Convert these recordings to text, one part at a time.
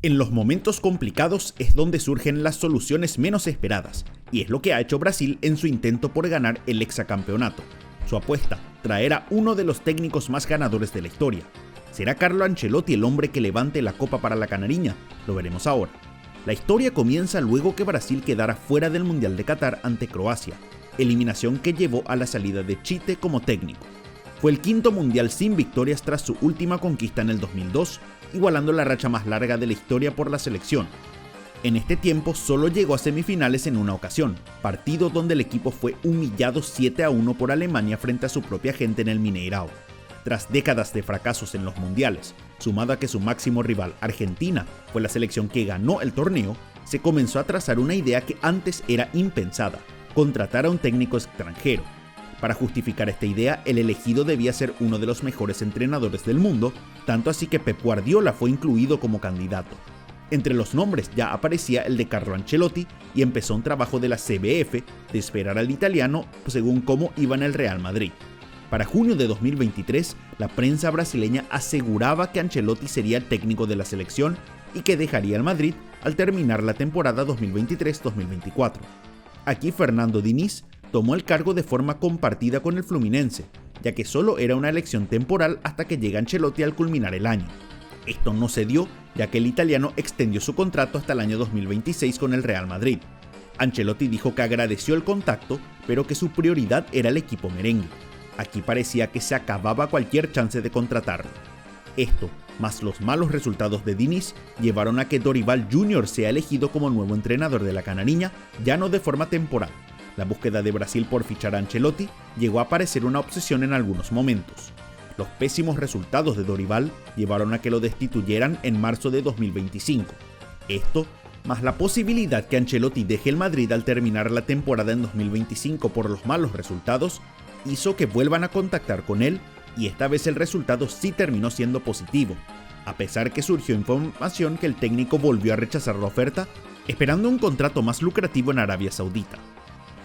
En los momentos complicados es donde surgen las soluciones menos esperadas, y es lo que ha hecho Brasil en su intento por ganar el hexacampeonato. Su apuesta, traer a uno de los técnicos más ganadores de la historia. ¿Será Carlo Ancelotti el hombre que levante la copa para la canariña? Lo veremos ahora. La historia comienza luego que Brasil quedara fuera del Mundial de Qatar ante Croacia, eliminación que llevó a la salida de Tite como técnico. Fue el quinto mundial sin victorias tras su última conquista en el 2002, igualando la racha más larga de la historia por la selección. En este tiempo solo llegó a semifinales en una ocasión, partido donde el equipo fue humillado 7-1 por Alemania frente a su propia gente en el Mineirao. Tras décadas de fracasos en los mundiales, sumado a que su máximo rival, Argentina, fue la selección que ganó el torneo, se comenzó a trazar una idea que antes era impensada: contratar a un técnico extranjero. Para justificar esta idea, el elegido debía ser uno de los mejores entrenadores del mundo, tanto así que Pep Guardiola fue incluido como candidato. Entre los nombres ya aparecía el de Carlo Ancelotti y empezó un trabajo de la CBF de esperar al italiano según cómo iba en el Real Madrid. Para junio de 2023, la prensa brasileña aseguraba que Ancelotti sería el técnico de la selección y que dejaría el Madrid al terminar la temporada 2023-2024. Aquí Fernando Diniz tomó el cargo de forma compartida con el Fluminense, ya que solo era una elección temporal hasta que llega Ancelotti al culminar el año. Esto no se dio, ya que el italiano extendió su contrato hasta el año 2026 con el Real Madrid. Ancelotti dijo que agradeció el contacto, pero que su prioridad era el equipo merengue. Aquí parecía que se acababa cualquier chance de contratarlo. Esto, más los malos resultados de Diniz, llevaron a que Dorival Jr. sea elegido como nuevo entrenador de la canariña, ya no de forma temporal. La búsqueda de Brasil por fichar a Ancelotti llegó a parecer una obsesión en algunos momentos. Los pésimos resultados de Dorival llevaron a que lo destituyeran en marzo de 2025. Esto, más la posibilidad que Ancelotti deje el Madrid al terminar la temporada en 2025 por los malos resultados, hizo que vuelvan a contactar con él, y esta vez el resultado sí terminó siendo positivo, a pesar que surgió información que el técnico volvió a rechazar la oferta, esperando un contrato más lucrativo en Arabia Saudita.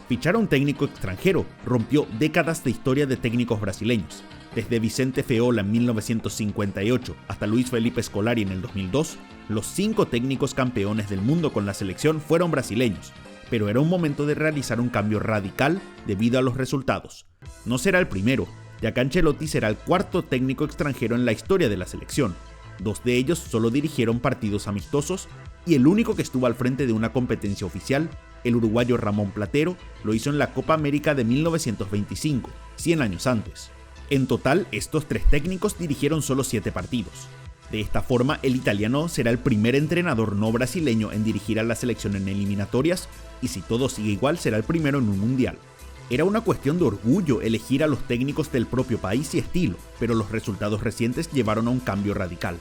Fichar a un técnico extranjero rompió décadas de historia de técnicos brasileños. Desde Vicente Feola en 1958 hasta Luis Felipe Scolari en el 2002, los 5 técnicos campeones del mundo con la selección fueron brasileños, pero era un momento de realizar un cambio radical debido a los resultados. No será el primero, ya que Ancelotti será el 4º técnico extranjero en la historia de la selección. 2 de ellos solo dirigieron partidos amistosos y el único que estuvo al frente de una competencia oficial, el uruguayo Ramón Platero, lo hizo en la Copa América de 1925, 100 años antes. En total, estos 3 técnicos dirigieron solo 7 partidos. De esta forma, el italiano será el primer entrenador no brasileño en dirigir a la selección en eliminatorias, y si todo sigue igual, será el primero en un mundial. Era una cuestión de orgullo elegir a los técnicos del propio país y estilo, pero los resultados recientes llevaron a un cambio radical.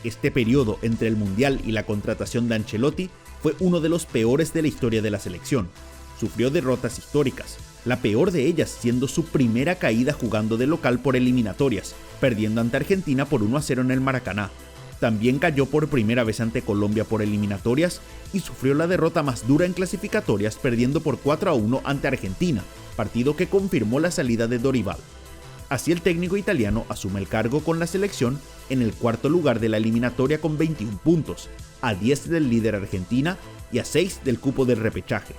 Este periodo entre el mundial y la contratación de Ancelotti fue uno de los peores de la historia de la selección. Sufrió derrotas históricas, la peor de ellas siendo su primera caída jugando de local por eliminatorias, perdiendo ante Argentina por 1-0 en el Maracaná. También cayó por primera vez ante Colombia por eliminatorias y sufrió la derrota más dura en clasificatorias, perdiendo por 4-1 ante Argentina, partido que confirmó la salida de Dorival. Así el técnico italiano asume el cargo con la selección en el 4º lugar de la eliminatoria con 21 puntos, a 10 del líder Argentina y a 6 del cupo del repechaje.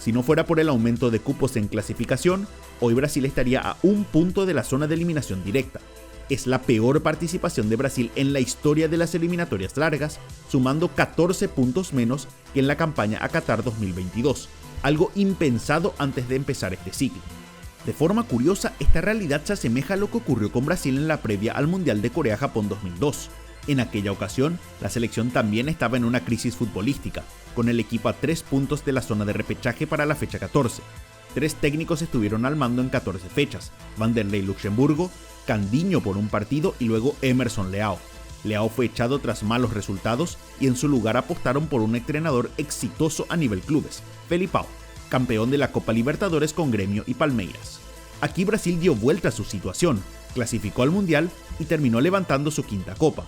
Si no fuera por el aumento de cupos en clasificación, hoy Brasil estaría a 1 punto de la zona de eliminación directa. Es la peor participación de Brasil en la historia de las eliminatorias largas, sumando 14 puntos menos que en la campaña a Qatar 2022, algo impensado antes de empezar este ciclo. De forma curiosa, esta realidad se asemeja a lo que ocurrió con Brasil en la previa al Mundial de Corea-Japón 2002. En aquella ocasión, la selección también estaba en una crisis futbolística, con el equipo a 3 puntos de la zona de repechaje para la fecha 14. 3 técnicos estuvieron al mando en 14 fechas: Vanderlei Luxemburgo, Candiño por un partido y luego Emerson Leao. Leao fue echado tras malos resultados y en su lugar apostaron por un entrenador exitoso a nivel clubes, Felipao, campeón de la Copa Libertadores con Gremio y Palmeiras. Aquí Brasil dio vuelta a su situación, clasificó al Mundial y terminó levantando su 5ª Copa.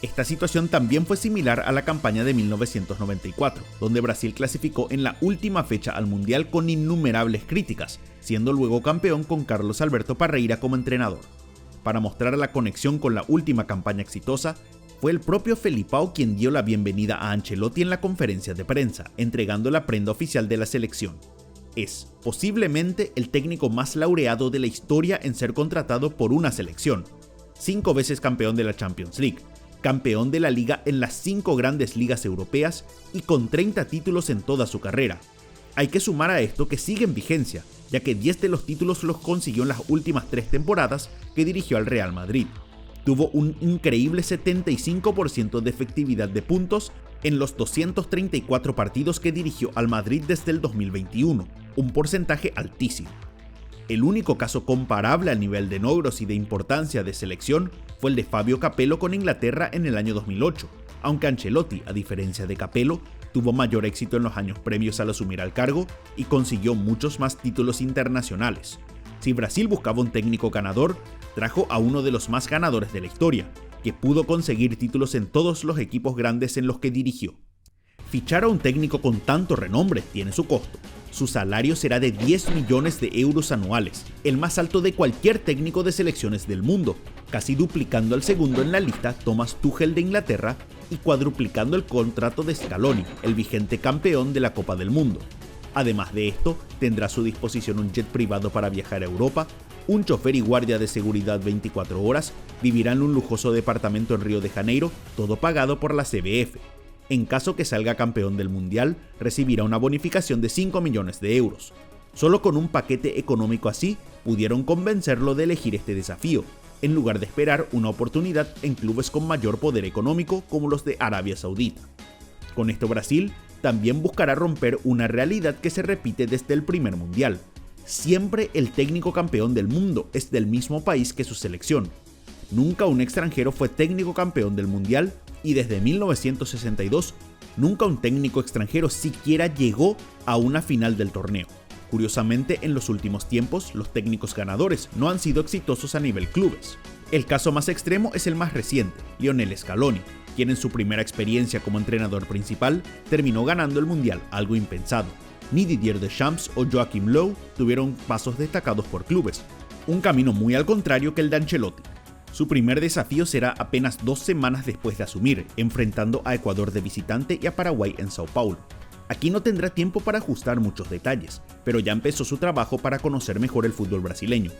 Esta situación también fue similar a la campaña de 1994, donde Brasil clasificó en la última fecha al Mundial con innumerables críticas, siendo luego campeón con Carlos Alberto Parreira como entrenador. Para mostrar la conexión con la última campaña exitosa, Fue el propio Felipao quien dio la bienvenida a Ancelotti en la conferencia de prensa, entregando la prenda oficial de la selección. Es, posiblemente, el técnico más laureado de la historia en ser contratado por una selección. 5 veces campeón de la Champions League, campeón de la liga en las 5 grandes ligas europeas y con 30 títulos en toda su carrera. Hay que sumar a esto que sigue en vigencia, ya que 10 de los títulos los consiguió en las últimas 3 temporadas que dirigió al Real Madrid. Tuvo un increíble 75% de efectividad de puntos en los 234 partidos que dirigió al Madrid desde el 2021, un porcentaje altísimo. El único caso comparable al nivel de logros y de importancia de selección fue el de Fabio Capello con Inglaterra en el año 2008, aunque Ancelotti, a diferencia de Capello, tuvo mayor éxito en los años previos al asumir el cargo y consiguió muchos más títulos internacionales. Si Brasil buscaba un técnico ganador, trajo a uno de los más ganadores de la historia, que pudo conseguir títulos en todos los equipos grandes en los que dirigió. Fichar a un técnico con tanto renombre tiene su costo. Su salario será de 10 millones de euros anuales, el más alto de cualquier técnico de selecciones del mundo, casi duplicando al segundo en la lista Thomas Tuchel de Inglaterra y cuadruplicando el contrato de Scaloni, el vigente campeón de la Copa del Mundo. Además de esto, tendrá a su disposición un jet privado para viajar a Europa, un chofer y guardia de seguridad 24 horas, vivirá en un lujoso departamento en Río de Janeiro, todo pagado por la CBF. En caso que salga campeón del Mundial, recibirá una bonificación de 5 millones de euros. Solo con un paquete económico así, pudieron convencerlo de elegir este desafío, en lugar de esperar una oportunidad en clubes con mayor poder económico como los de Arabia Saudita. Con esto Brasil también buscará romper una realidad que se repite desde el primer Mundial. Siempre el técnico campeón del mundo es del mismo país que su selección. Nunca un extranjero fue técnico campeón del Mundial y desde 1962 nunca un técnico extranjero siquiera llegó a una final del torneo. Curiosamente, en los últimos tiempos, los técnicos ganadores no han sido exitosos a nivel clubes. El caso más extremo es el más reciente, Lionel Scaloni, quien en su primera experiencia como entrenador principal terminó ganando el Mundial, algo impensado. Ni Didier Deschamps o Joachim Löw tuvieron pasos destacados por clubes, un camino muy al contrario que el de Ancelotti. Su primer desafío será apenas 2 semanas después de asumir, enfrentando a Ecuador de visitante y a Paraguay en Sao Paulo. Aquí no tendrá tiempo para ajustar muchos detalles, pero ya empezó su trabajo para conocer mejor el fútbol brasileño.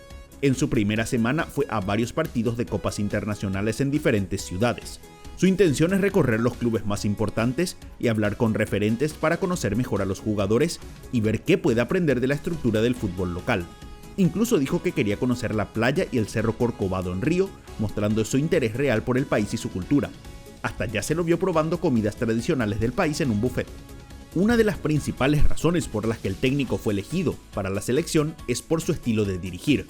En su primera semana fue a varios partidos de copas internacionales en diferentes ciudades. Su intención es recorrer los clubes más importantes y hablar con referentes para conocer mejor a los jugadores y ver qué puede aprender de la estructura del fútbol local. Incluso dijo que quería conocer la playa y el Cerro Corcovado en Río, mostrando su interés real por el país y su cultura. Hasta ya se lo vio probando comidas tradicionales del país en un buffet. Una de las principales razones por las que el técnico fue elegido para la selección es por su estilo de dirigir.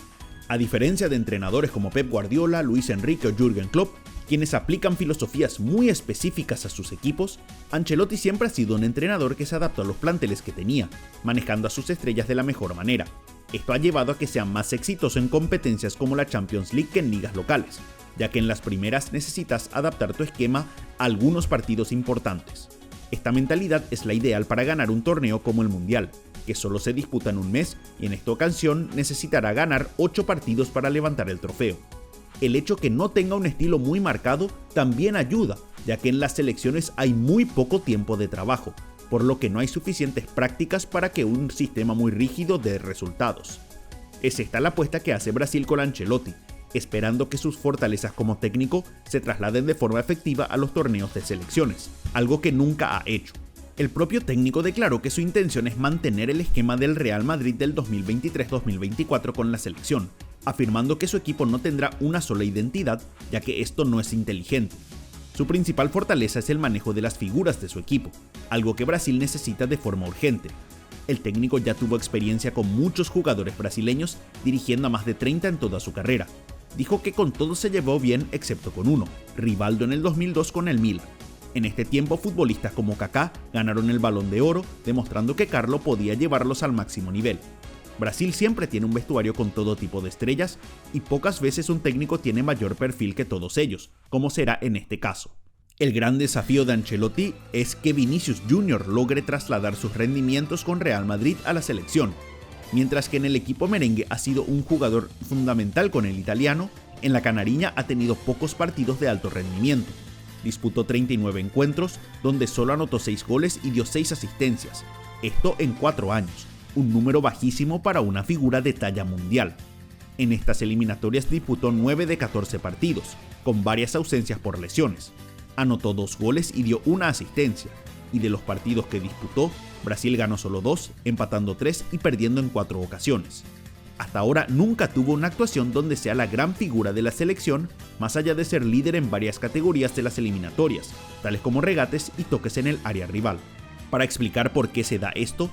A diferencia de entrenadores como Pep Guardiola, Luis Enrique o Jürgen Klopp, quienes aplican filosofías muy específicas a sus equipos, Ancelotti siempre ha sido un entrenador que se adaptó a los planteles que tenía, manejando a sus estrellas de la mejor manera. Esto ha llevado a que sea más exitoso en competencias como la Champions League que en ligas locales, ya que en las primeras necesitas adaptar tu esquema a algunos partidos importantes. Esta mentalidad es la ideal para ganar un torneo como el Mundial, que solo se disputa en un mes y en esta ocasión necesitará ganar 8 partidos para levantar el trofeo. El hecho que no tenga un estilo muy marcado también ayuda, ya que en las selecciones hay muy poco tiempo de trabajo, por lo que no hay suficientes prácticas para que un sistema muy rígido dé resultados. Es esta la apuesta que hace Brasil con Ancelotti, esperando que sus fortalezas como técnico se trasladen de forma efectiva a los torneos de selecciones, algo que nunca ha hecho. El propio técnico declaró que su intención es mantener el esquema del Real Madrid del 2023-2024 con la selección, afirmando que su equipo no tendrá una sola identidad, ya que esto no es inteligente. Su principal fortaleza es el manejo de las figuras de su equipo, algo que Brasil necesita de forma urgente. El técnico ya tuvo experiencia con muchos jugadores brasileños, dirigiendo a más de 30 en toda su carrera. Dijo que con todos se llevó bien excepto con uno, Rivaldo en el 2002 con el Milan. En este tiempo futbolistas como Kaká ganaron el Balón de Oro, demostrando que Carlo podía llevarlos al máximo nivel. Brasil siempre tiene un vestuario con todo tipo de estrellas y pocas veces un técnico tiene mayor perfil que todos ellos, como será en este caso. El gran desafío de Ancelotti es que Vinicius Jr. logre trasladar sus rendimientos con Real Madrid a la selección. Mientras que en el equipo merengue ha sido un jugador fundamental con el italiano, en la Canariña ha tenido pocos partidos de alto rendimiento. Disputó 39 encuentros, donde solo anotó 6 goles y dio 6 asistencias. Esto en 4 años, un número bajísimo para una figura de talla mundial. En estas eliminatorias disputó 9 de 14 partidos, con varias ausencias por lesiones. Anotó 2 goles y dio 1 asistencia, y de los partidos que disputó, Brasil ganó solo 2, empatando 3 y perdiendo en 4 ocasiones. Hasta ahora nunca tuvo una actuación donde sea la gran figura de la selección, más allá de ser líder en varias categorías de las eliminatorias, tales como regates y toques en el área rival. Para explicar por qué se da esto,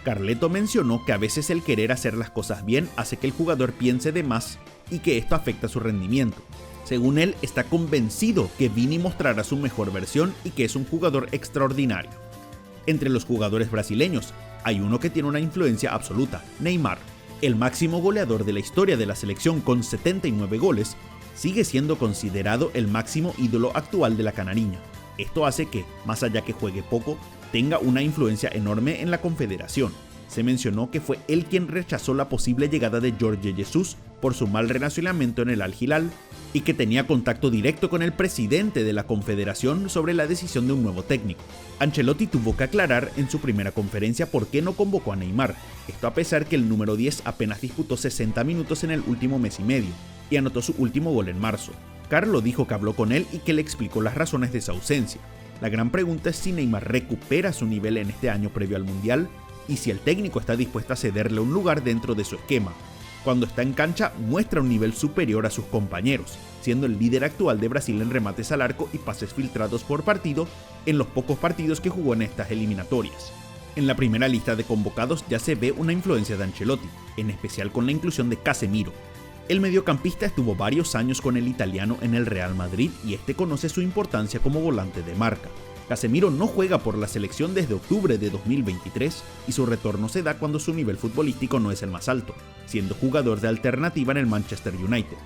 Carleto mencionó que a veces el querer hacer las cosas bien hace que el jugador piense de más y que esto afecta su rendimiento. Según él, está convencido que Vini mostrará su mejor versión y que es un jugador extraordinario. Entre los jugadores brasileños, hay uno que tiene una influencia absoluta, Neymar. El máximo goleador de la historia de la selección con 79 goles, sigue siendo considerado el máximo ídolo actual de la canariña. Esto hace que, más allá que juegue poco, tenga una influencia enorme en la confederación. Se mencionó que fue él quien rechazó la posible llegada de Jorge Jesus por su mal relacionamiento en el Al Hilal y que tenía contacto directo con el presidente de la confederación sobre la decisión de un nuevo técnico. Ancelotti tuvo que aclarar en su primera conferencia por qué no convocó a Neymar, esto a pesar que el número 10 apenas disputó 60 minutos en el último mes y medio y anotó su último gol en marzo. Carlo dijo que habló con él y que le explicó las razones de su ausencia. La gran pregunta es si Neymar recupera su nivel en este año previo al Mundial y si el técnico está dispuesto a cederle un lugar dentro de su esquema. Cuando está en cancha muestra un nivel superior a sus compañeros, siendo el líder actual de Brasil en remates al arco y pases filtrados por partido en los pocos partidos que jugó en estas eliminatorias. En la primera lista de convocados ya se ve una influencia de Ancelotti, en especial con la inclusión de Casemiro. El mediocampista estuvo varios años con el italiano en el Real Madrid y este conoce su importancia como volante de marca. Casemiro no juega por la selección desde octubre de 2023 y su retorno se da cuando su nivel futbolístico no es el más alto, siendo jugador de alternativa en el Manchester United.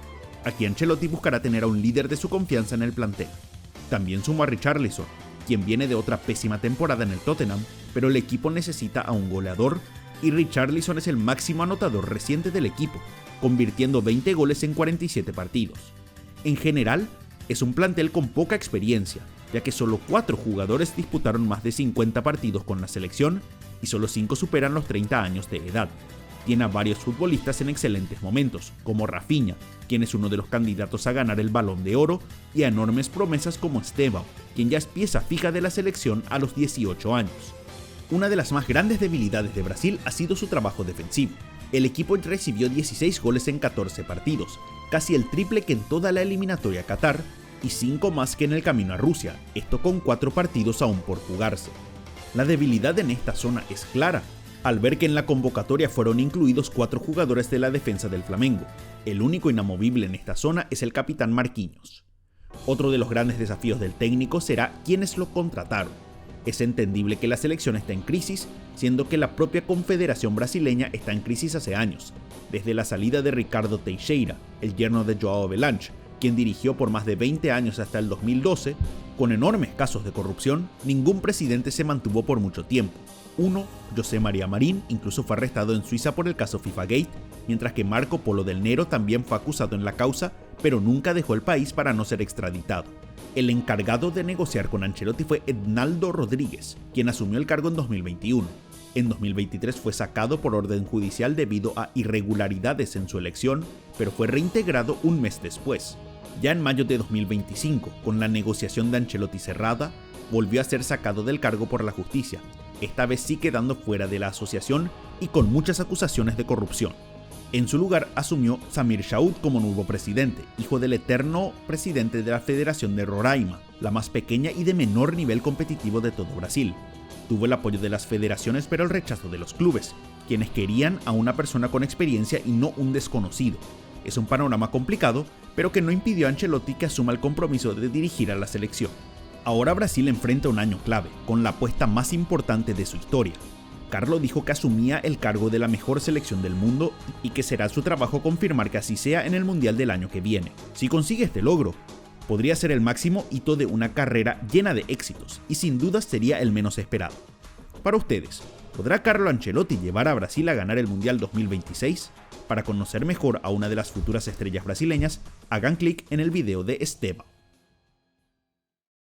Aquí Ancelotti buscará tener a un líder de su confianza en el plantel. También sumó a Richarlison, quien viene de otra pésima temporada en el Tottenham, pero el equipo necesita a un goleador y Richarlison es el máximo anotador reciente del equipo, convirtiendo 20 goles en 47 partidos. En general, es un plantel con poca experiencia, ya que solo 4 jugadores disputaron más de 50 partidos con la selección y solo 5 superan los 30 años de edad. Tiene a varios futbolistas en excelentes momentos, como Rafinha, quien es uno de los candidatos a ganar el Balón de Oro, y a enormes promesas como Estevão, quien ya es pieza fija de la selección a los 18 años. Una de las más grandes debilidades de Brasil ha sido su trabajo defensivo. El equipo recibió 16 goles en 14 partidos, casi el triple que en toda la eliminatoria a Qatar, y 5 más que en el camino a Rusia, esto con 4 partidos aún por jugarse. La debilidad en esta zona es clara, al ver que en la convocatoria fueron incluidos 4 jugadores de la defensa del Flamengo. El único inamovible en esta zona es el capitán Marquinhos. Otro de los grandes desafíos del técnico será quiénes lo contrataron. Es entendible que la selección está en crisis, siendo que la propia confederación brasileña está en crisis hace años, desde la salida de Ricardo Teixeira, el yerno de João Havelange, quien dirigió por más de 20 años hasta el 2012, con enormes casos de corrupción. Ningún presidente se mantuvo por mucho tiempo. Uno, José María Marín, incluso fue arrestado en Suiza por el caso FIFA Gate, mientras que Marco Polo del Nero también fue acusado en la causa, pero nunca dejó el país para no ser extraditado. El encargado de negociar con Ancelotti fue Ednaldo Rodríguez, quien asumió el cargo en 2021. En 2023 fue sacado por orden judicial debido a irregularidades en su elección, pero fue reintegrado un mes después. Ya en mayo de 2025, con la negociación de Ancelotti cerrada, volvió a ser sacado del cargo por la justicia, esta vez sí quedando fuera de la asociación y con muchas acusaciones de corrupción. En su lugar asumió Samir Shaud como nuevo presidente, hijo del eterno presidente de la Federación de Roraima, la más pequeña y de menor nivel competitivo de todo Brasil. Tuvo el apoyo de las federaciones pero el rechazo de los clubes, quienes querían a una persona con experiencia y no un desconocido. Es un panorama complicado, pero que no impidió a Ancelotti que asuma el compromiso de dirigir a la selección. Ahora Brasil enfrenta un año clave, con la apuesta más importante de su historia. Carlo dijo que asumía el cargo de la mejor selección del mundo y que será su trabajo confirmar que así sea en el Mundial del año que viene. Si consigue este logro, podría ser el máximo hito de una carrera llena de éxitos y sin dudas sería el menos esperado. Para ustedes, ¿podrá Carlo Ancelotti llevar a Brasil a ganar el Mundial 2026? Para conocer mejor a una de las futuras estrellas brasileñas, hagan clic en el video de Estevão.